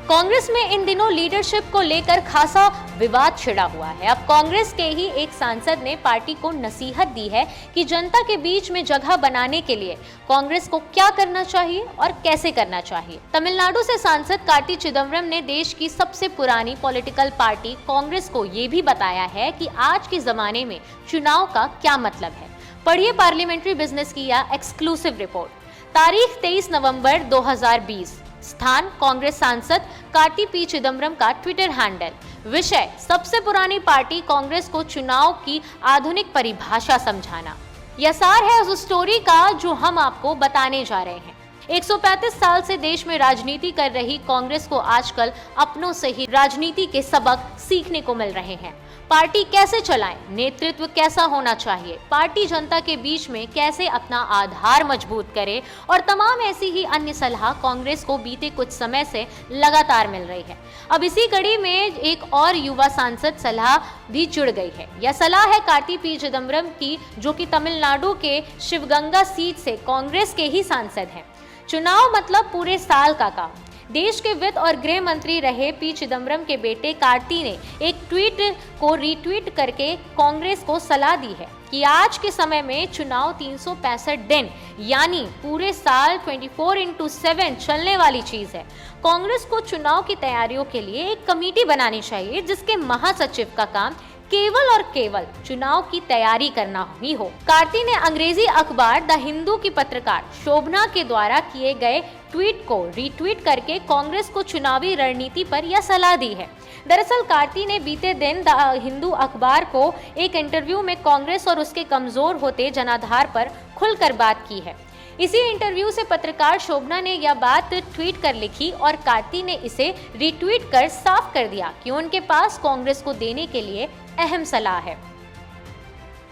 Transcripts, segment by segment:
कांग्रेस में इन दिनों लीडरशिप को लेकर खासा विवाद छिड़ा हुआ है। अब कांग्रेस के ही एक सांसद ने पार्टी को नसीहत दी है कि जनता के बीच में जगह बनाने के लिए कांग्रेस को क्या करना चाहिए और कैसे करना चाहिए। तमिलनाडु से सांसद कार्ति चिदम्बरम ने देश की सबसे पुरानी पॉलिटिकल पार्टी कांग्रेस को ये भी बताया है कि आज के जमाने में चुनाव का क्या मतलब है। पढ़िए पार्लियामेंट्री बिजनेस की यह एक्सक्लूसिव रिपोर्ट। तारीख 23 नवंबर 2020। स्थान कांग्रेस सांसद कार्ति पी चिदम्बरम का ट्विटर हैंडल। विषय सबसे पुरानी पार्टी कांग्रेस को चुनाव की आधुनिक परिभाषा समझाना। यह सार है उस स्टोरी का जो हम आपको बताने जा रहे हैं। 135 साल से देश में राजनीति कर रही कांग्रेस को आजकल अपनों से ही राजनीति के सबक सीखने को मिल रहे हैं। पार्टी कैसे चलाएं, नेतृत्व कैसा होना चाहिए, पार्टी जनता के बीच में कैसे अपना आधार मजबूत करे और तमाम ऐसी ही अन्य सलाह कांग्रेस को बीते कुछ समय से लगातार मिल रही है। अब इसी कड़ी में एक और युवा सांसद सलाह भी जुड़ गई है। यह सलाह है कार्ति पी चिदम्बरम की, जो कि तमिलनाडु के शिवगंगा सीट से कांग्रेस के ही सांसद हैं। चुनाव मतलब पूरे साल का काम। देश के वित्त और गृह मंत्री रहे पी चिदम्बरम के बेटे कार्ति ने एक ट्वीट को रीट्वीट करके कांग्रेस को सलाह दी है कि आज के समय में चुनाव 365 दिन यानी पूरे साल 24/7 चलने वाली चीज है। कांग्रेस को चुनाव की तैयारियों के लिए एक कमेटी बनानी चाहिए जिसके महासचिव का काम केवल और केवल चुनाव की तैयारी करना ही हो। कार्ति ने अंग्रेजी अखबार द हिंदू की पत्रकार शोभना के द्वारा किए गए ट्वीट को रीट्वीट करके कांग्रेस को चुनावी रणनीति पर यह सलाह दी है। दरअसल कार्ति ने बीते दिन द हिंदू अखबार को एक इंटरव्यू में कांग्रेस और उसके कमजोर होते जनाधार पर खुलकर बात की है। इसी इंटरव्यू से पत्रकार शोभना ने यह बात ट्वीट कर लिखी और कार्ति ने इसे रीट्वीट कर साफ कर दिया कि उनके पास कांग्रेस को देने के लिए अहम सलाह है।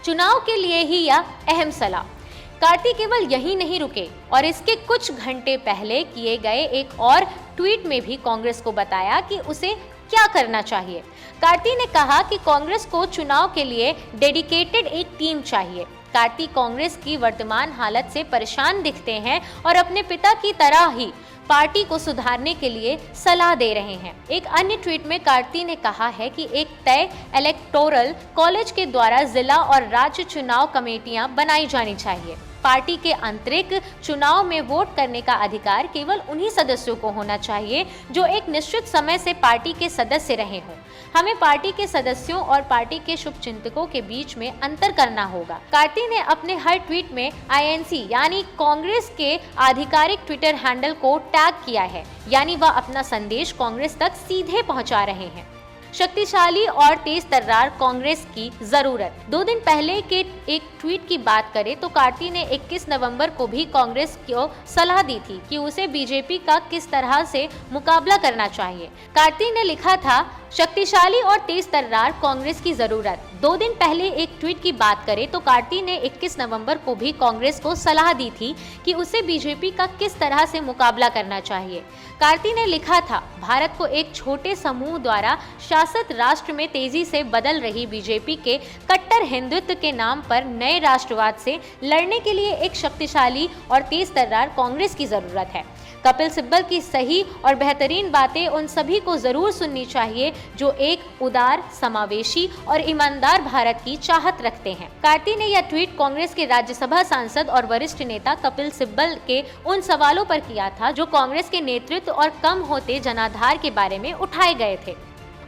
चुनाव के लिए ही यह अहम सलाह। कार्ति केवल यही नहीं रुके और इसके कुछ घंटे पहले किए गए एक और ट्वीट में भी कांग्रेस को बताया कि उसे क्या करना चाहिए। कार्ति ने कहा कि कांग्रेस को चुनाव के लिए डेडिकेटेड एक टीम चाहिए। कार्ति कांग्रेस की वर्तमान हालत से परेशान दिखते हैं और अपने पिता की तरह ही पार्टी को सुधारने के लिए सलाह दे रहे हैं। एक अन्य ट्वीट में कार्ति ने कहा है कि एक तय इलेक्टोरल कॉलेज के द्वारा जिला और राज्य चुनाव कमेटियां बनाई जानी चाहिए। पार्टी के आंतरिक चुनाव में वोट करने का अधिकार केवल उन्हीं सदस्यों को होना चाहिए जो एक निश्चित समय से पार्टी के सदस्य रहे हों। हमें पार्टी के सदस्यों और पार्टी के शुभचिंतकों के बीच में अंतर करना होगा। कार्ति ने अपने हर ट्वीट में INC यानी कांग्रेस के आधिकारिक ट्विटर हैंडल को टैग किया है, यानी वह अपना संदेश कांग्रेस तक सीधे पहुंचा रहे हैं। शक्तिशाली और तेज तर्रार कांग्रेस की जरूरत। 2 दिन पहले के एक ट्वीट की बात करें तो कार्ति ने 21 नवंबर को भी कांग्रेस को सलाह दी थी कि उसे बीजेपी का किस तरह से मुकाबला करना चाहिए। कार्ति ने लिखा था, शक्तिशाली और तेज तर्रार कांग्रेस की जरूरत। 2 दिन पहले एक ट्वीट की बात करें तो कार्ति ने 21 नवंबर को भी कांग्रेस को सलाह दी थी कि उसे बीजेपी का किस तरह से मुकाबला करना चाहिए। कार्ति ने लिखा था, भारत को एक छोटे समूह द्वारा शासित राष्ट्र में तेजी से बदल रही बीजेपी के कट्टर हिंदुत्व के नाम पर नए राष्ट्रवाद से लड़ने के लिए एक शक्तिशाली और तेज तर्रार कांग्रेस की जरूरत है। कपिल सिब्बल की सही और बेहतरीन बातें उन सभी को जरूर सुननी चाहिए जो एक उदार, समावेशी और ईमानदार भारत की चाहत रखते हैं। कार्ति ने यह ट्वीट कांग्रेस के राज्यसभा सांसद और वरिष्ठ नेता कपिल सिब्बल के उन सवालों पर किया था जो कांग्रेस के नेतृत्व और कम होते जनाधार के बारे में उठाए गए थे।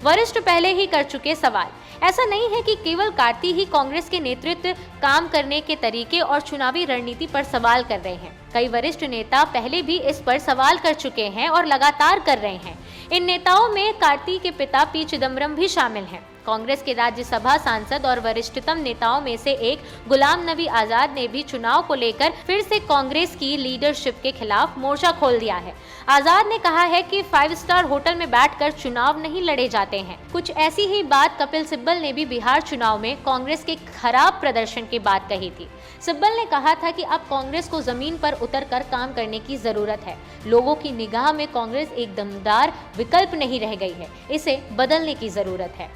वरिष्ठ पहले ही कर चुके सवाल। ऐसा नहीं है कि केवल कार्ति ही कांग्रेस के नेतृत्व, काम करने के तरीके और चुनावी रणनीति पर सवाल कर रहे हैं। कई वरिष्ठ नेता पहले भी इस पर सवाल कर चुके हैं और लगातार कर रहे हैं। इन नेताओं में कार्ति के पिता पी चिदम्बरम भी शामिल हैं। कांग्रेस के राज्यसभा सांसद और वरिष्ठतम नेताओं में से एक गुलाम नबी आजाद ने भी चुनाव को लेकर फिर से कांग्रेस की लीडरशिप के खिलाफ मोर्चा खोल दिया है। आजाद ने कहा है कि 5 स्टार होटल में बैठकर चुनाव नहीं लड़े जाते हैं। कुछ ऐसी ही बात कपिल सिब्बल ने भी बिहार चुनाव में कांग्रेस के खराब प्रदर्शन की बात कही थी। सिब्बल ने कहा था कि अब कांग्रेस को जमीन पर उतरकर काम करने की जरूरत है। लोगों की निगाह में कांग्रेस एक दमदार विकल्प नहीं रह गई है, इसे बदलने की जरूरत है।